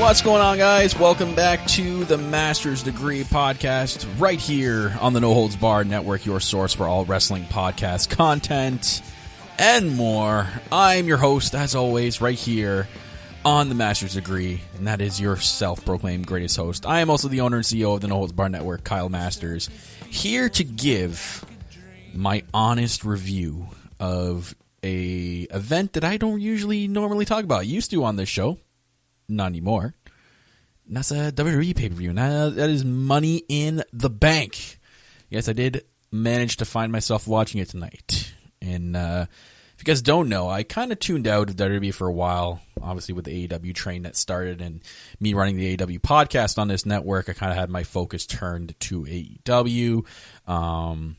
What's going on, guys? Welcome back to the Master's Degree Podcast, right here on the No Holds Barred Network, your source for all wrestling podcast content and more. I'm your host, as always, right here on the Master's Degree, and that is your self-proclaimed greatest host. I am also the owner and CEO of the No Holds Barred Network, Kyle Masters, here to give my honest review of a event that I don't normally talk about. I used to on this show. Not anymore. And that's a WWE PPV. And that is Money in the Bank. Yes, I did manage to find myself watching it tonight. And if you guys don't know, I kind of tuned out of WWE for a while. Obviously, with the AEW train that started and me running the AEW podcast on this network, I kind of had my focus turned to AEW. I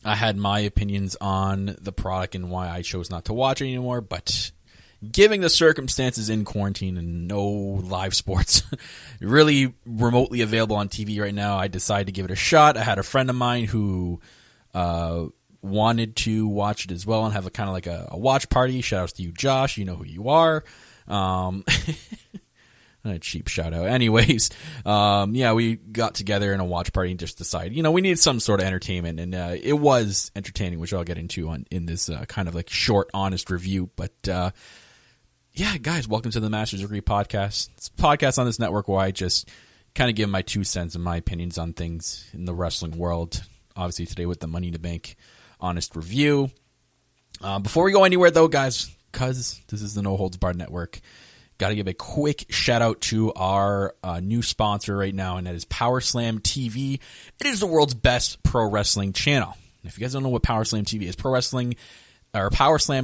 had my opinions on the product and why I chose not to watch it anymore, but given the circumstances in quarantine and no live sports really remotely available on TV right now, I decided to give it a shot. I had a friend of mine who wanted to watch it as well and have a kind of like a watch party. Shout outs to you, Josh. You know who you are. A cheap shout out. Anyways, we got together in a watch party and just decided, we needed some sort of entertainment, and it was entertaining, which I'll get into in this kind of like short, honest review. But guys, welcome to the Master's Degree Podcast. It's a podcast on this network where I just kind of give my 2 cents and my opinions on things in the wrestling world. Obviously, today with the Money in the Bank honest review. Before we go anywhere, though, guys, because this is the No Holds Barred Network, got to give a quick shout out to our new sponsor right now, and that is PowerSlam TV. It is the world's best pro wrestling channel. If you guys don't know what PowerSlam TV is, PowerSlam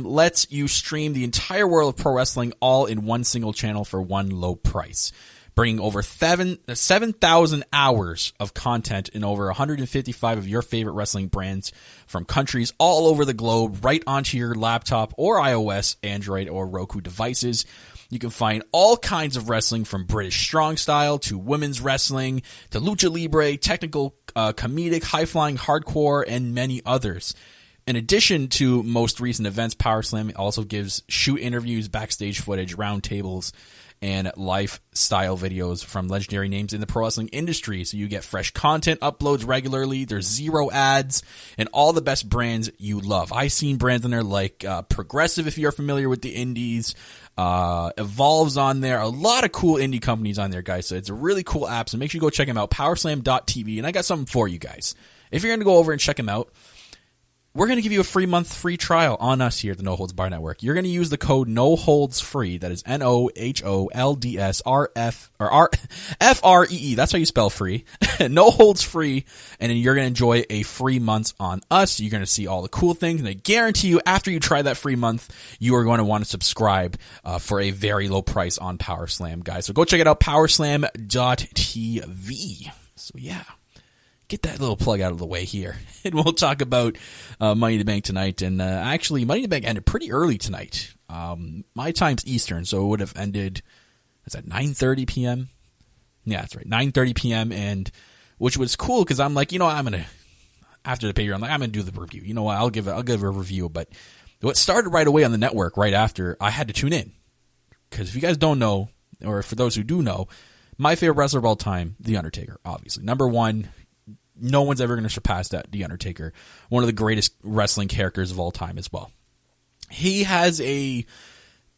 lets you stream the entire world of pro wrestling all in one single channel for one low price, bringing over 7,000 hours of content in over 155 of your favorite wrestling brands from countries all over the globe right onto your laptop or iOS, Android, or Roku devices. You can find all kinds of wrestling from British strong style to women's wrestling to lucha libre, technical, comedic, high-flying, hardcore, and many others. In addition to most recent events, PowerSlam also gives shoot interviews, backstage footage, roundtables, and lifestyle videos from legendary names in the pro wrestling industry. So you get fresh content uploads regularly. There's zero ads and all the best brands you love. I've seen brands on there like Progressive, if you're familiar with the indies, Evolve's on there. A lot of cool indie companies on there, guys. So it's a really cool app. So make sure you go check them out. Powerslam.tv. And I got something for you guys. If you're going to go over and check them out, we're going to give you a free trial on us here at the No Holds Bar Network. You're going to use the code NOHOLDSFREE. That is NOHOLDSFREE. That's how you spell free. No Holds Free. And then you're going to enjoy a free month on us. You're going to see all the cool things. And I guarantee you, after you try that free month, you are going to want to subscribe for a very low price on PowerSlam, guys. So go check it out, powerslam.tv. So yeah. Get that little plug out of the way here. And we'll talk about Money in the Bank tonight. And actually, Money in the Bank ended pretty early tonight. My time's Eastern, so it would have ended, is that 9:30 p.m.? Yeah, that's right, 9:30 p.m. And which was cool because I'm like, I'm going to, after the pay-per-view, I'm like, I'm going to do the review. You know what, I'll give a review. But what started right away on the network right after, I had to tune in. Because if you guys don't know, or for those who do know, my favorite wrestler of all time, The Undertaker, obviously. Number one. No one's ever going to surpass that, The Undertaker. One of the greatest wrestling characters of all time as well. He has a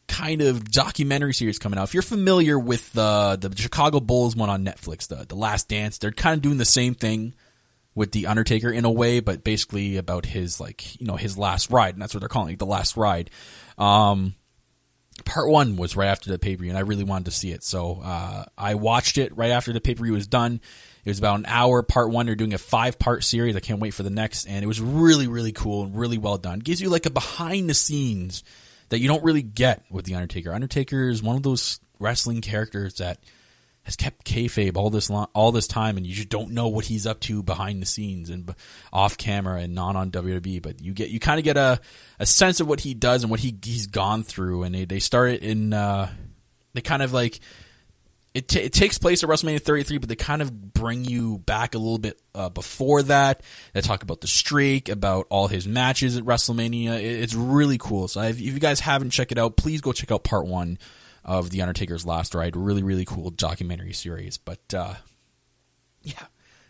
kind of documentary series coming out. If you're familiar with the Chicago Bulls one on Netflix, the Last Dance, they're kind of doing the same thing with The Undertaker in a way, but basically about his, his last ride, and that's what they're calling it, The Last Ride. Part one was right after the pay-per-view, and I really wanted to see it. So I watched it right after the pay-per-view was done. It was about an hour. Part one, they're doing a 5-part series. I can't wait for the next. And it was really, really cool and really well done. It gives you like a behind the scenes that you don't really get with The Undertaker. Undertaker is one of those wrestling characters that has kept kayfabe all this time, and you just don't know what he's up to behind the scenes and off camera and not on WWE. But you kind of get a sense of what he does and what he's gone through. And they started in they kind of like it takes place at WrestleMania 33, but they kind of bring you back a little bit before that. They talk about the streak, about all his matches at WrestleMania. It's really cool. So if you guys haven't checked it out, please go check out part one. of The Undertaker's Last Ride. Really, really cool documentary series. But yeah,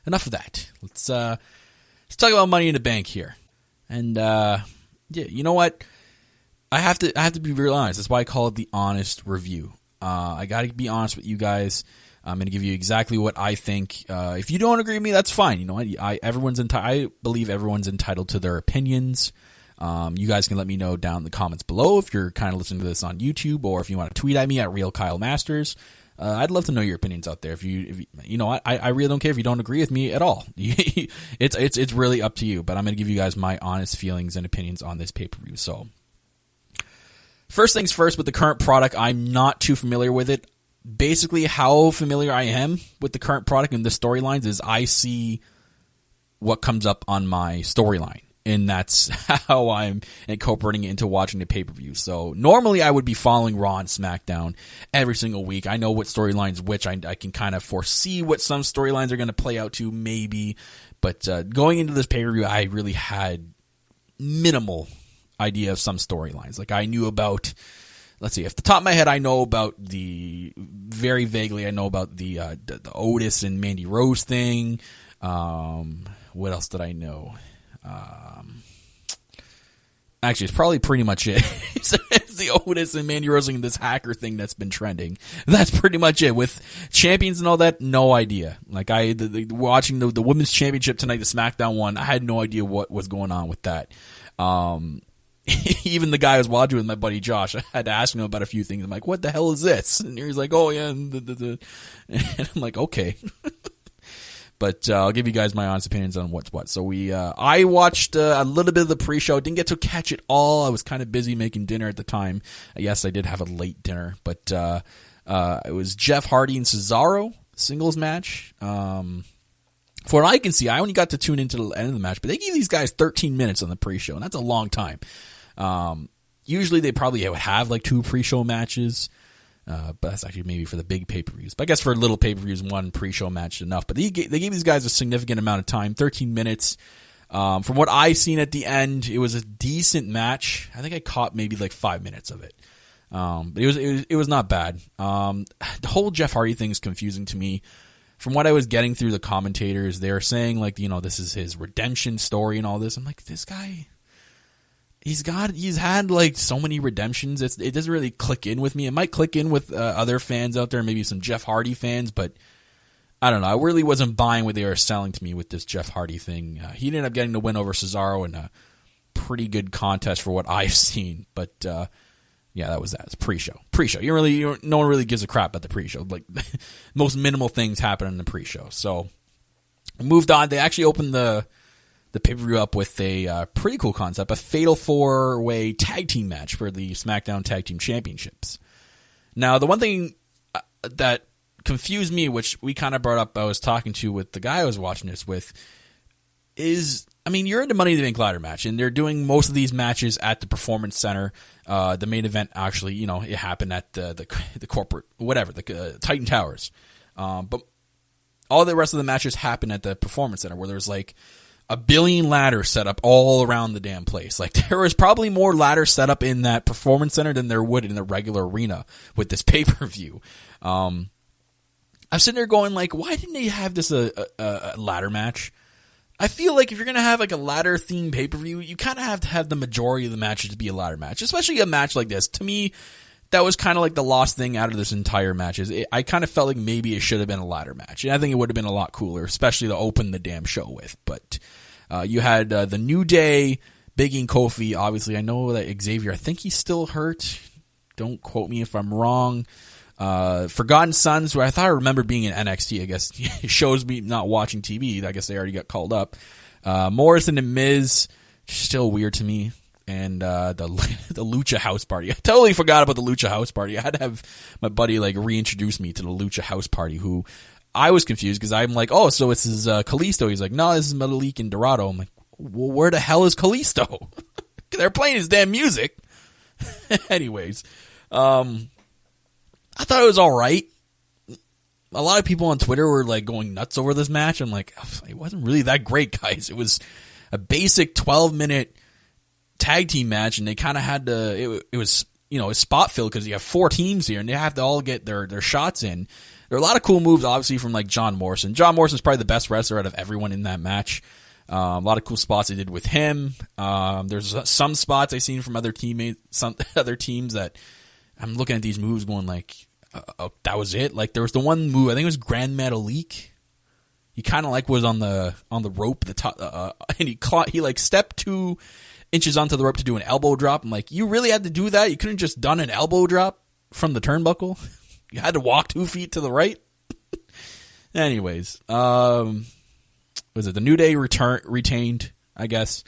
enough of that. Let's talk about Money in the Bank here. And yeah, you know what? I have to be real honest. That's why I call it the honest review. I got to be honest with you guys. I'm going to give you exactly what I think. If you don't agree with me, that's fine. You know what? I believe everyone's entitled to their opinions. You guys can let me know down in the comments below if you're kind of listening to this on YouTube, or if you want to tweet at me at RealKyleMasters. I'd love to know your opinions out there. If you know what, I really don't care if you don't agree with me at all. It's really up to you. But I'm going to give you guys my honest feelings and opinions on this pay-per-view. So, first things first, with the current product, I'm not too familiar with it. Basically, how familiar I am with the current product and the storylines is I see what comes up on my storyline, and that's how I'm incorporating it into watching the pay-per-view. So normally I would be following Raw and SmackDown every single week. I know what storylines which I can kind of foresee what some storylines are going to play out to maybe, but going into this pay-per-view, I really had minimal idea of some storylines. Like I knew about, let's see, off the top of my head, I know about very vaguely, I know about the Otis and Mandy Rose thing. What else did I know? Actually, it's probably pretty much it. It's the Otis and Mandy Rose and this hacker thing that's been trending. That's pretty much it. With champions and all that, no idea. Like watching the women's championship tonight, the SmackDown one, I had no idea what was going on with that. Even the guy I was watching with, my buddy Josh, I had to ask him about a few things. I'm like, what the hell is this? And he's like, oh yeah. And I'm like, okay. But I'll give you guys my honest opinions on what's what. So I watched a little bit of the pre-show. Didn't get to catch it all. I was kind of busy making dinner at the time. Yes, I did have a late dinner. But it was Jeff Hardy and Cesaro singles match. For what I can see, I only got to tune into the end of the match. But they gave these guys 13 minutes on the pre-show, and that's a long time. Usually they probably would have like 2 pre-show matches. But that's actually maybe for the big pay-per-views. But I guess for little pay-per-views, 1 pre-show match is enough. But they gave these guys a significant amount of time, 13 minutes. From what I seen at the end, it was a decent match. I think I caught maybe like 5 minutes of it. But it was not bad. The whole Jeff Hardy thing is confusing to me. From what I was getting through the commentators, they were saying like, this is his redemption story and all this. I'm like, this guy, he's had like so many redemptions. It doesn't really click in with me. It might click in with other fans out there, maybe some Jeff Hardy fans, but I don't know. I really wasn't buying what they were selling to me with this Jeff Hardy thing. He ended up getting the win over Cesaro in a pretty good contest for what I've seen. But yeah, that was that. It's pre-show. No one really gives a crap about the pre-show. Like most minimal things happen in the pre-show. So moved on. They actually opened the pay-per-view up with a pretty cool concept, a fatal 4-way tag team match for the SmackDown Tag Team Championships. Now, the one thing that confused me, which we kind of brought up, I was talking to with the guy I was watching this with, is, you're in the Money in the Bank ladder match, and they're doing most of these matches at the Performance Center. The main event, actually, it happened at the corporate, whatever, the Titan Towers. But all the rest of the matches happen at the Performance Center, where there's like a billion ladders set up all around the damn place. Like there was probably more ladders set up in that Performance Center than there would in the regular arena with this pay-per-view. I'm sitting there going like, why didn't they have this a ladder match? I feel like if you're going to have like a ladder themed pay-per-view, you kind of have to have the majority of the matches to be a ladder match, especially a match like this. To me, that was kind of like the lost thing out of this entire match. I kind of felt like maybe it should have been a ladder match. And I think it would have been a lot cooler, especially to open the damn show with. But you had the New Day, Big E and Kofi. Obviously, I know that Xavier, I think he's still hurt. Don't quote me if I'm wrong. Forgotten Sons, who I thought I remembered being in NXT. I guess it shows me not watching TV. I guess they already got called up. Morrison and Miz, still weird to me. And the Lucha House Party. I totally forgot about the Lucha House Party. I had to have my buddy like reintroduce me to the Lucha House Party, who I was confused because I'm like, oh, so this is Kalisto. He's like, no, this is Metalik and Dorado. I'm like, well, where the hell is Kalisto? They're playing his damn music. Anyways, I thought it was all right. A lot of people on Twitter were like going nuts over this match. I'm like, it wasn't really that great, guys. It was a basic 12-minute tag team match, and they kind of had to. It was is spot filled because you have 4 teams here and they have to all get their shots in. There are a lot of cool moves, obviously, from like John Morrison. John Morrison's probably the best wrestler out of everyone in that match. A lot of cool spots they did with him. There's some spots I've seen from other teammates, some other teams that I'm looking at these moves going like, that was it. Like there was the one move, I think it was Grand Metalik. He kind of like was on the rope, the top, and he like stepped 2 inches onto the rope to do an elbow drop. I'm like, you really had to do that? You couldn't just done an elbow drop from the turnbuckle? You had to walk 2 feet to the right? Anyways, was it the New Day retained, I guess,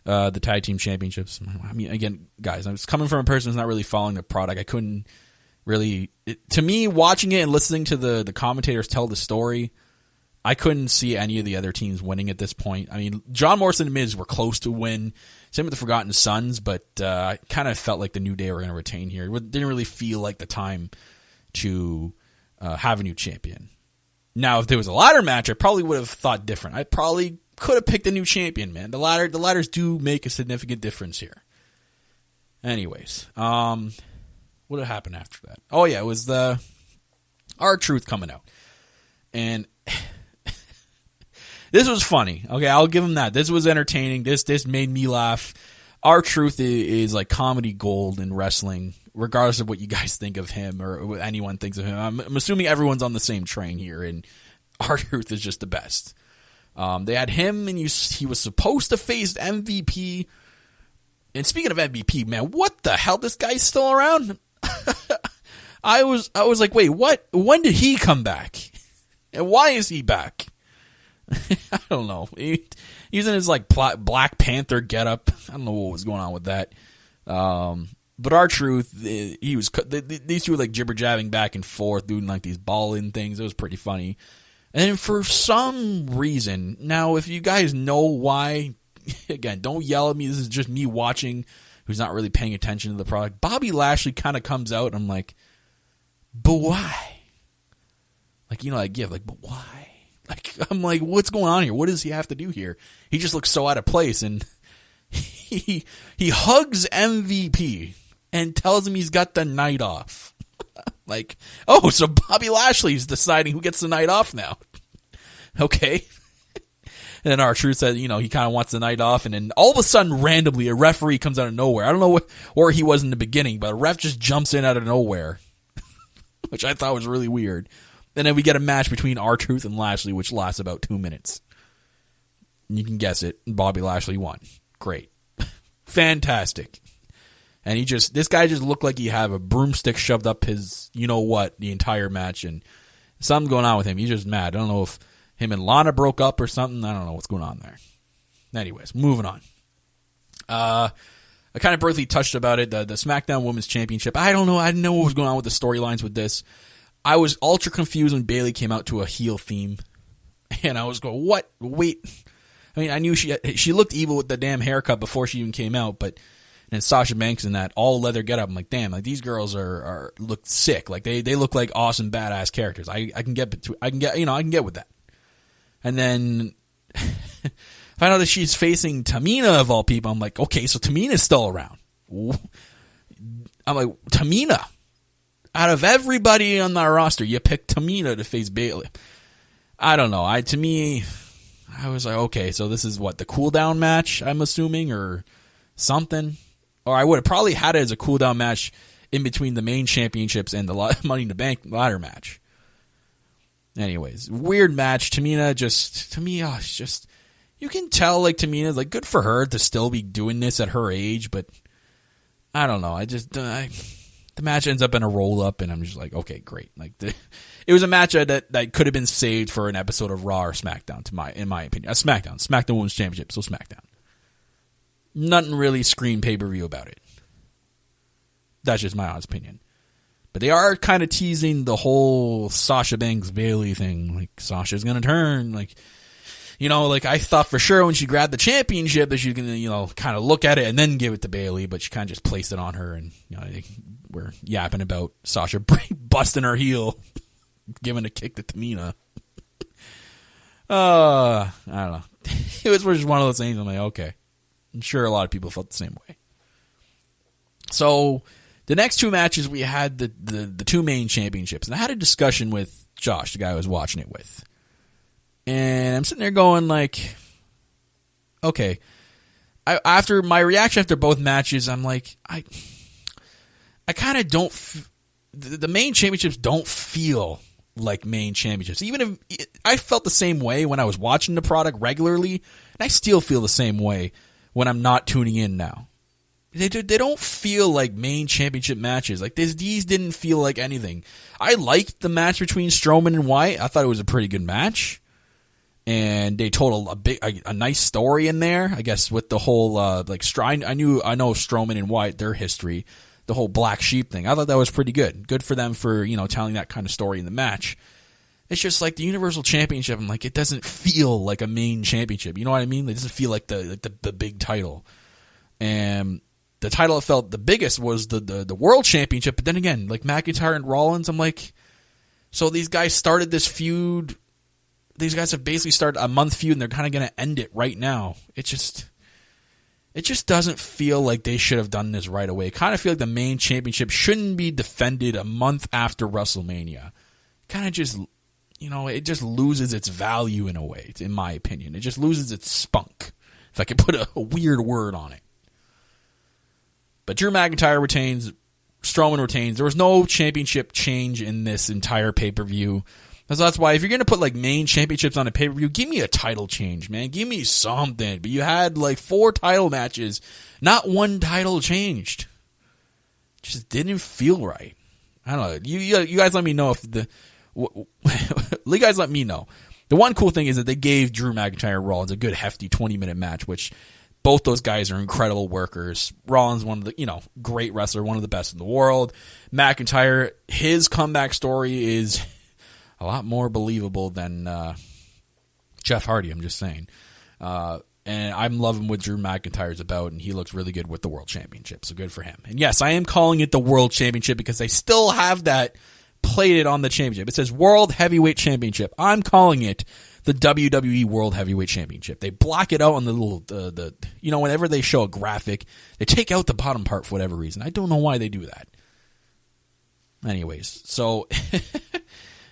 the tag team championships? I mean, again, guys, I was coming from a person who's not really following the product. I couldn't really, to me, watching it and listening to the commentators tell the story, I couldn't see any of the other teams winning at this point. I mean, John Morrison and Miz were close to win. Same with the Forgotten Sons, but I kind of felt like the New Day were going to retain here. It didn't really feel like the time to have a new champion. Now, if there was a ladder match, I probably would have thought different. I probably could have picked a new champion, man. The ladders do make a significant difference here. Anyways, what had happened after that? Oh, yeah, it was the RTruth coming out. And this was funny. Okay, I'll give him that. This was entertaining. This made me laugh. RTruth is like comedy gold in wrestling, regardless of what you guys think of him or what anyone thinks of him. I'm assuming everyone's on the same train here, and RTruth is just the best. They had him, and he was supposed to face MVP. And speaking of MVP, man, what the hell? This guy's still around? I was like, wait, what? When did he come back? And why is he back? I don't know. He's in his like Black Panther getup. I don't know what was going on with that. But RTruth, these two were like jibber jabbing back and forth, doing like these ball-in things. It was pretty funny. And for some reason, now if you guys know why, again, don't yell at me. This is just me watching, who's not really paying attention to the product. Bobby Lashley kind of comes out, and I'm like, but why? Like, but why? Like, I'm like, what's going on here? What does he have to do here? He just looks so out of place, and he hugs MVP and tells him he's got the night off. Like, oh, so Bobby Lashley's deciding who gets the night off now. Okay. And then RTruth said, he kind of wants the night off, and then all of a sudden, randomly, a referee comes out of nowhere. I don't know where he was in the beginning, but a ref just jumps in out of nowhere, which I thought was really weird. And then we get a match between RTruth and Lashley, which lasts about 2 minutes. And you can guess it. Bobby Lashley won. Great. Fantastic. And this guy just looked like he had a broomstick shoved up his, the entire match. And something's going on with him. He's just mad. I don't know if him and Lana broke up or something. I don't know what's going on there. Anyways, moving on. I kind of briefly touched about it. The SmackDown Women's Championship. I don't know. I didn't know what was going on with the storylines with this. I was ultra confused when Bayley came out to a heel theme. And I was going, what? Wait. I mean, I knew she looked evil with the damn haircut before she even came out, but and Sasha Banks in that all leather getup, I'm like, damn, like these girls look sick. Like they look like awesome badass characters. I can get with that. And then find out that she's facing Tamina of all people. I'm like, okay, so Tamina's still around. I'm like, Tamina. Out of everybody on the roster, you picked Tamina to face Bayley. I don't know. To me, I was like, okay, so this is what, the cool down match, I'm assuming, or something? Or I would have probably had it as a cool down match in between the main championships and the Money in the Bank ladder match. Anyways, weird match. Tamina it's just, you can tell, like, Tamina's, like, good for her to still be doing this at her age, but I don't know. The match ends up in a roll-up, and I'm just like, okay, great. Like, it was a match that could have been saved for an episode of Raw or SmackDown, in my opinion. SmackDown Women's Championship, so SmackDown. Nothing really screamed pay-per-view about it. That's just my honest opinion. But they are kind of teasing the whole Sasha Banks Bayley thing. Like, Sasha's going to turn. Like, like I thought for sure when she grabbed the championship that she was going to, kind of look at it and then give it to Bayley, but she kind of just placed it on her, and, we're yapping about Sasha busting her heel, giving a kick to Tamina. I don't know. It was just one of those things. I'm like, okay. I'm sure a lot of people felt the same way. So The next two matches, we had the two main championships. And I had a discussion with Josh, the guy I was watching it with. And I'm sitting there going like, okay. After my reaction after both matches, I'm like, I kind of don't... The main championships don't feel like main championships. Even if I felt the same way when I was watching the product regularly, and I still feel the same way when I'm not tuning in now. They don't feel like main championship matches. Like these didn't feel like anything. I liked the match between Strowman and Wyatt. I thought it was a pretty good match, and they told a nice story in there. I guess with the whole I know Strowman and Wyatt, their history. The whole black sheep thing. I thought that was pretty good. Good for them for, telling that kind of story in the match. It's just like the Universal Championship, I'm like, it doesn't feel like a main championship. You know what I mean? It doesn't feel like the big title. And the title I felt the biggest was the World Championship. But then again, like McIntyre and Rollins, I'm like, so these guys started this feud. These guys have basically started a month feud, and they're kind of going to end it right now. It just doesn't feel like they should have done this right away. I kind of feel like the main championship shouldn't be defended a month after WrestleMania. Kind of just, it just loses its value in a way, in my opinion. It just loses its spunk, if I could put a weird word on it. But Drew McIntyre retains, Strowman retains. There was no championship change in this entire pay-per-view. So that's why if you're going to put like main championships on a pay-per-view, give me a title change, man. Give me something. But you had like 4 title matches. Not one title changed. Just didn't feel right. I don't know. You guys let me know if you guys let me know. The one cool thing is that they gave Drew McIntyre and Rollins a good hefty 20-minute match, which both those guys are incredible workers. Rollins, one of the, great wrestler, one of the best in the world. McIntyre, his comeback story is a lot more believable than Jeff Hardy, I'm just saying. And I'm loving what Drew McIntyre's about, and he looks really good with the World Championship, so good for him. And yes, I am calling it the World Championship because they still have that plated on the championship. It says World Heavyweight Championship. I'm calling it the WWE World Heavyweight Championship. They block it out on the little, whenever they show a graphic, they take out the bottom part for whatever reason. I don't know why they do that. Anyways, so...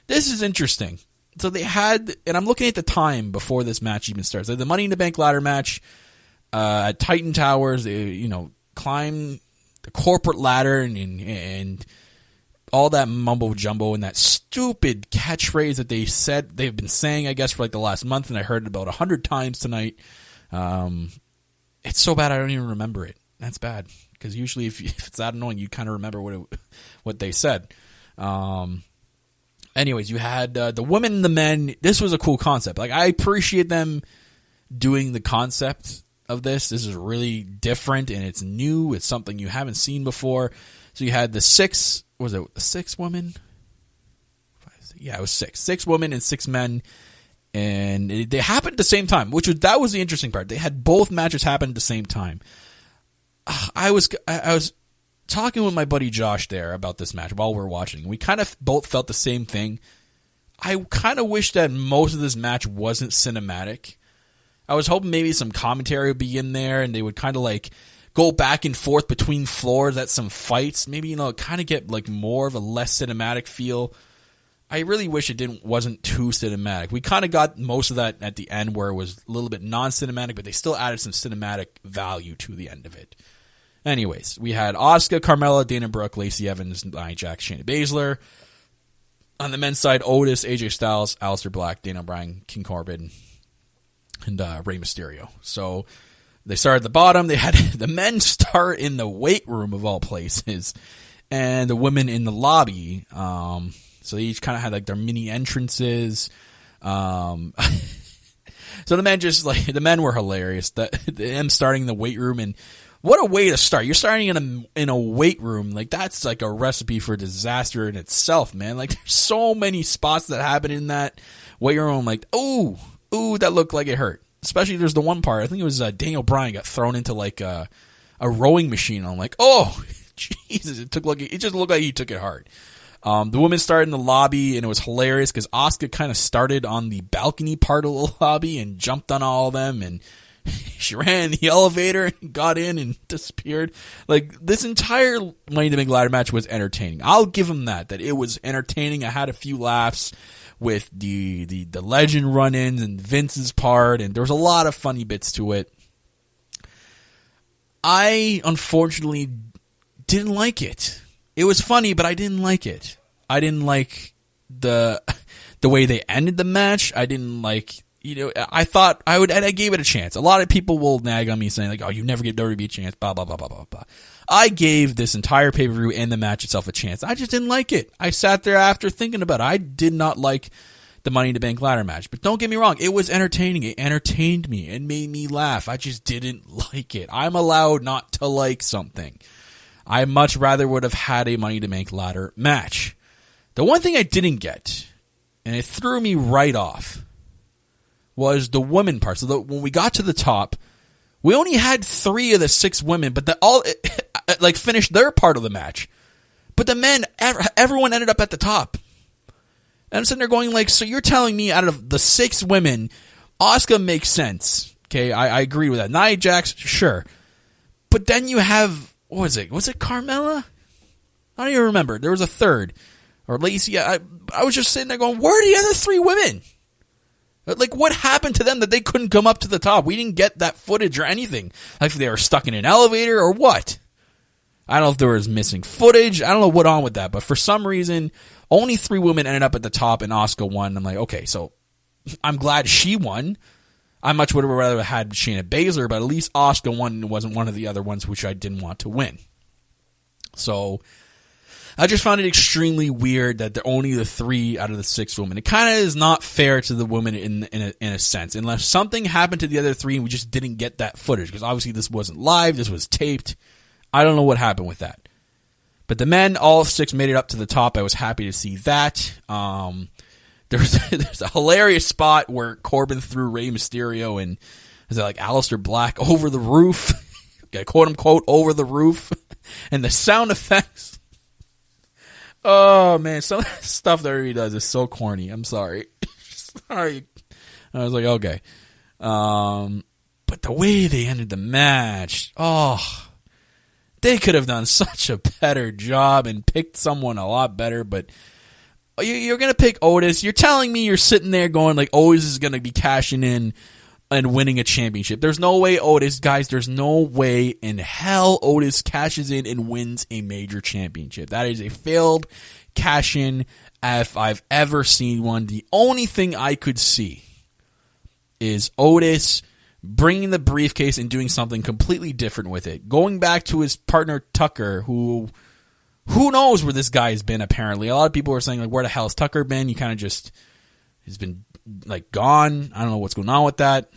This is interesting. So they had, and I'm looking at the time before this match even starts. The Money in the Bank ladder match at Titan Towers. They, climb the corporate ladder and all that mumbo jumbo and that stupid catchphrase that they've been saying, I guess, for like the last month, and I heard it about 100 times tonight. It's so bad I don't even remember it. That's bad because usually if it's that annoying, you kind of remember what they said. Anyways, you had the women and the men. This was a cool concept. Like, I appreciate them doing the concept of this. This is really different, and it's new. It's something you haven't seen before. So you had the 6 women? Yeah, it was 6. 6 women and 6 men, and they happened at the same time, that was the interesting part. They had both matches happen at the same time. I was talking with my buddy Josh there about this match while we were watching. We kind of both felt the same thing. I kind of wish that most of this match wasn't cinematic. I was hoping maybe some commentary would be in there and they would kind of like go back and forth between floors at some fights. Maybe, kind of get like more of a less cinematic feel. I really wish it wasn't too cinematic. We kind of got most of that at the end where it was a little bit non-cinematic, but they still added some cinematic value to the end of it. Anyways, we had Asuka, Carmella, Dana Brooke, Lacey Evans, Nia Jax, Shayna Baszler. On the men's side, Otis, AJ Styles, Aleister Black, Daniel Bryan, King Corbin, and Rey Mysterio. So they started at the bottom. They had the men start in the weight room of all places, and the women in the lobby. So they each kind of had like their mini entrances. So the men were hilarious. Them starting in the weight room, and what a way to start. You're starting in a weight room. Like, that's like a recipe for disaster in itself, man. Like, there's so many spots that happen in that weight room. Like, ooh, that looked like it hurt. Especially there's the one part, I think it was Daniel Bryan got thrown into like a rowing machine. I'm like, oh, Jesus, it just looked like he took it hard. The women started in the lobby, and it was hilarious because Asuka kind of started on the balcony part of the lobby and jumped on all of them, and She ran in the elevator and got in and disappeared. Like, this entire Money in the Bank ladder match was entertaining. I'll give them that it was entertaining. I had a few laughs with the legend run-ins and Vince's part, and there was a lot of funny bits to it. I, unfortunately, didn't like it. It was funny, but I didn't like it. I didn't like the way they ended the match. I didn't like, I thought I would, and I gave it a chance. A lot of people will nag on me saying like, oh, you never give WWE a chance, blah, blah, blah, blah, blah, blah. I gave this entire pay-per-view and the match itself a chance. I just didn't like it. I sat there after thinking about it. I did not like the Money in the Bank ladder match. But don't get me wrong, it was entertaining. It entertained me and made me laugh. I just didn't like it. I'm allowed not to like something. I much rather would have had a Money in the Bank ladder match. The one thing I didn't get, and it threw me right off, was the women part. So when we got to the top, we only had 3 of the 6 women, but all finished their part of the match. But the men, everyone ended up at the top. And I'm sitting there going like, so you're telling me out of the 6 women, Asuka makes sense. Okay, I agree with that. Nia Jax, sure. But then you have, what was it? Was it Carmella? I don't even remember. There was a third. Or Lacey. I was just sitting there going, where are the other 3 women? Like, what happened to them that they couldn't come up to the top? We didn't get that footage or anything. Like, if they were stuck in an elevator or what? I don't know if there was missing footage. I don't know what on with that. But for some reason, only 3 women ended up at the top and Asuka won. I'm like, okay, so I'm glad she won. I much would have rather had Shayna Baszler, but at least Asuka won and wasn't one of the other ones which I didn't want to win. So I just found it extremely weird that they're only the 3 out of the 6 women. It kind of is not fair to the women in a sense, unless something happened to the other 3 and we just didn't get that footage, because obviously this wasn't live, this was taped. I don't know what happened with that. But the men, all 6 made it up to the top. I was happy to see that. There's a hilarious spot where Corbin threw Rey Mysterio and is it like Aleister Black over the roof, quote unquote over the roof, and the sound effects. Oh man, some of the stuff that he does is so corny. I'm sorry. Sorry. I was like, okay. But the way they ended the match, they could have done such a better job and picked someone a lot better, but you're going to pick Otis. You're telling me you're sitting there going like Otis is going to be cashing in and winning a championship. There's no way Otis, guys, there's no way in hell Otis cashes in and wins a major championship. That is a failed cash-in if I've ever seen one. The only thing I could see is Otis bringing the briefcase and doing something completely different with it. Going back to his partner Tucker, who knows where this guy has been apparently. A lot of people are saying, like, where the hell has Tucker been? He kind of just has been, like, gone. I don't know what's going on with that.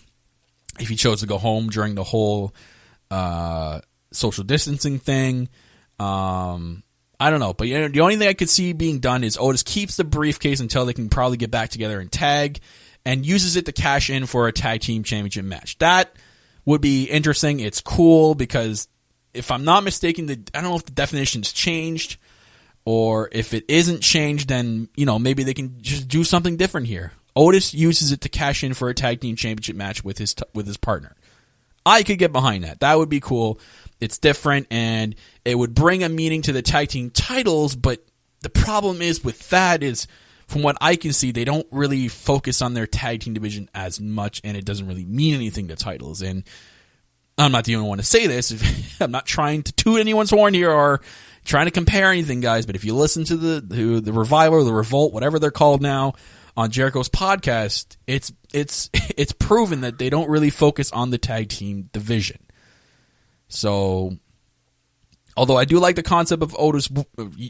If he chose to go home during the whole social distancing thing. I don't know. But the only thing I could see being done is Otis keeps the briefcase until they can probably get back together and tag, and uses it to cash in for a tag team championship match. That would be interesting. It's cool because if I'm not mistaken, I don't know if the definition's changed, or if it isn't changed, then maybe they can just do something different here. Otis uses it to cash in for a tag team championship match with his partner. I could get behind that. That would be cool. It's different, and it would bring a meaning to the tag team titles, but the problem is with that is, from what I can see, they don't really focus on their tag team division as much, and it doesn't really mean anything to titles. And I'm not the only one to say this. I'm not trying to toot anyone's horn here or trying to compare anything, guys, but if you listen to the Revival or the Revolt, whatever they're called now, on Jericho's podcast, it's proven that they don't really focus on the tag team division. So, although I do like the concept of Otis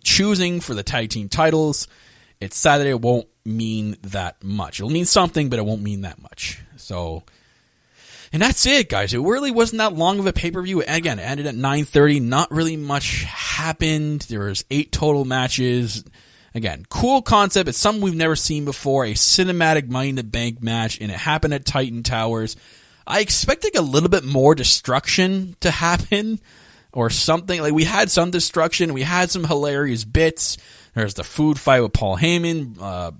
choosing for the tag team titles, it's sad that it won't mean that much. It'll mean something, but it won't mean that much. So, and that's it, guys. It really wasn't that long of a pay-per-view. Again, it ended at 9:30. Not really much happened. There was 8 total matches. Again, cool concept. It's something we've never seen before. A cinematic Money in the Bank match, and it happened at Titan Towers. I expected a little bit more destruction to happen or something. Like, we had some destruction. We had some hilarious bits. There's the food fight with Paul Heyman,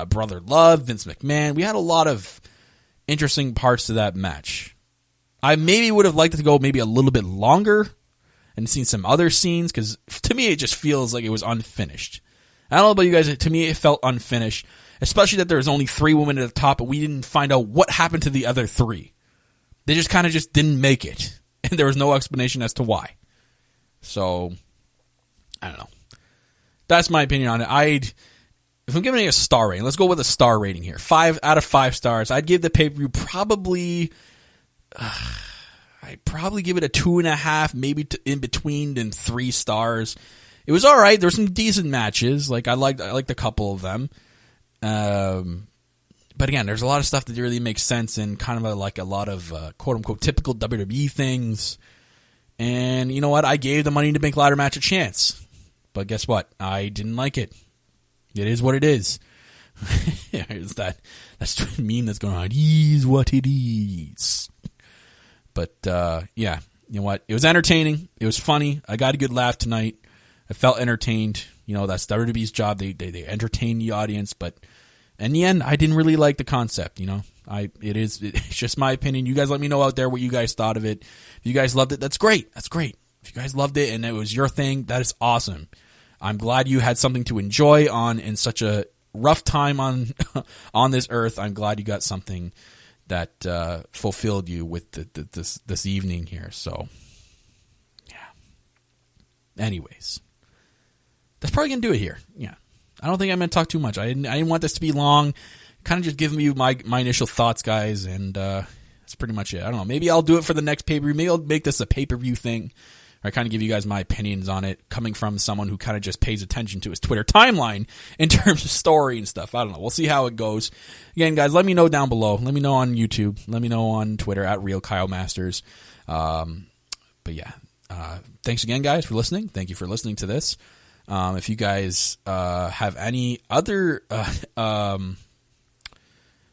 Brother Love, Vince McMahon. We had a lot of interesting parts to that match. I maybe would have liked it to go maybe a little bit longer and seen some other scenes, because to me it just feels like it was unfinished. I don't know about you guys, to me it felt unfinished, especially that there was only 3 women at the top, and we didn't find out what happened to the other 3. They just kind of just didn't make it, and there was no explanation as to why. So, I don't know. That's my opinion on it. If I'm giving it a star rating, let's go with a star rating here. 5 out of 5 stars. I'd give the pay-per-view probably, I'd probably give it a 2.5, maybe in between, and 3 stars. It was all right. There were some decent matches. Like I liked a couple of them. But again, there's a lot of stuff that really makes sense, and kind of like a lot of quote unquote typical WWE things. And you know what? I gave the Money to Bank ladder match a chance, but guess what? I didn't like it. It is what it is. There's that's meme that's going on. It is what it is. But yeah, you know what? It was entertaining. It was funny. I got a good laugh tonight. I felt entertained. You know, that's WWE's job. They entertain the audience, but in the end, I didn't really like the concept. You know, it's just my opinion. You guys let me know out there what you guys thought of it. If you guys loved it, that's great. That's great. If you guys loved it and it was your thing, that is awesome. I'm glad you had something to enjoy in such a rough time on this earth. I'm glad you got something that fulfilled you with this evening here. So, yeah. Anyways, that's probably gonna do it here. Yeah, I don't think I'm gonna talk too much. I didn't want this to be long. Kind of just giving you my initial thoughts, guys, and that's pretty much it. I don't know. Maybe I'll do it for the next pay-per-view. Maybe I'll make this a pay-per-view thing. I kind of give you guys my opinions on it, coming from someone who kind of just pays attention to his Twitter timeline in terms of story and stuff. I don't know. We'll see how it goes. Again, guys, let me know down below. Let me know on YouTube. Let me know on Twitter at @RealKyleMasters. But yeah, thanks again, guys, for listening. Thank you for listening to this. If you guys have any other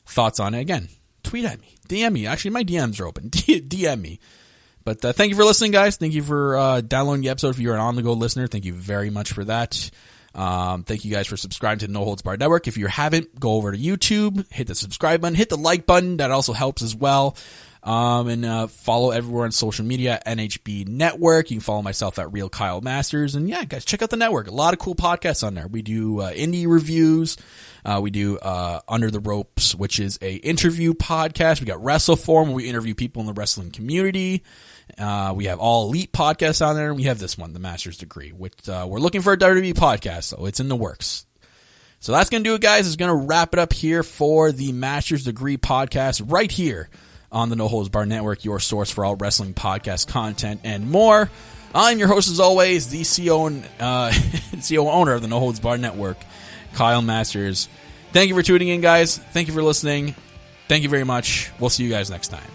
thoughts on it, again, tweet at me. DM me. Actually, my DMs are open. DM me. But thank you for listening, guys. Thank you for downloading the episode. If you're an on-the-go listener, thank you very much for that. Thank you guys for subscribing to the No Holds Barred Network. If you haven't, go over to YouTube, hit the subscribe button, hit the like button. That also helps as well. And follow everywhere on social media, NHB Network. You can follow myself at Real Kyle Masters. And yeah, guys, check out the network. A lot of cool podcasts on there. We do indie reviews. We do Under the Ropes, which is a interview podcast. We got WrestleForum, where we interview people in the wrestling community. We have All Elite podcasts on there, and we have this one, the Master's Degree, which we're looking for a WWE podcast, so it's in the works. So that's going to do it, guys. It's going to wrap it up here for the Master's Degree podcast right here on the No Holds Barred Network, your source for all wrestling podcast content and more. I'm your host, as always, the CEO and CEO owner of the No Holds Barred Network, Kyle Masters. Thank you for tuning in, guys. Thank you for listening. Thank you very much. We'll see you guys next time.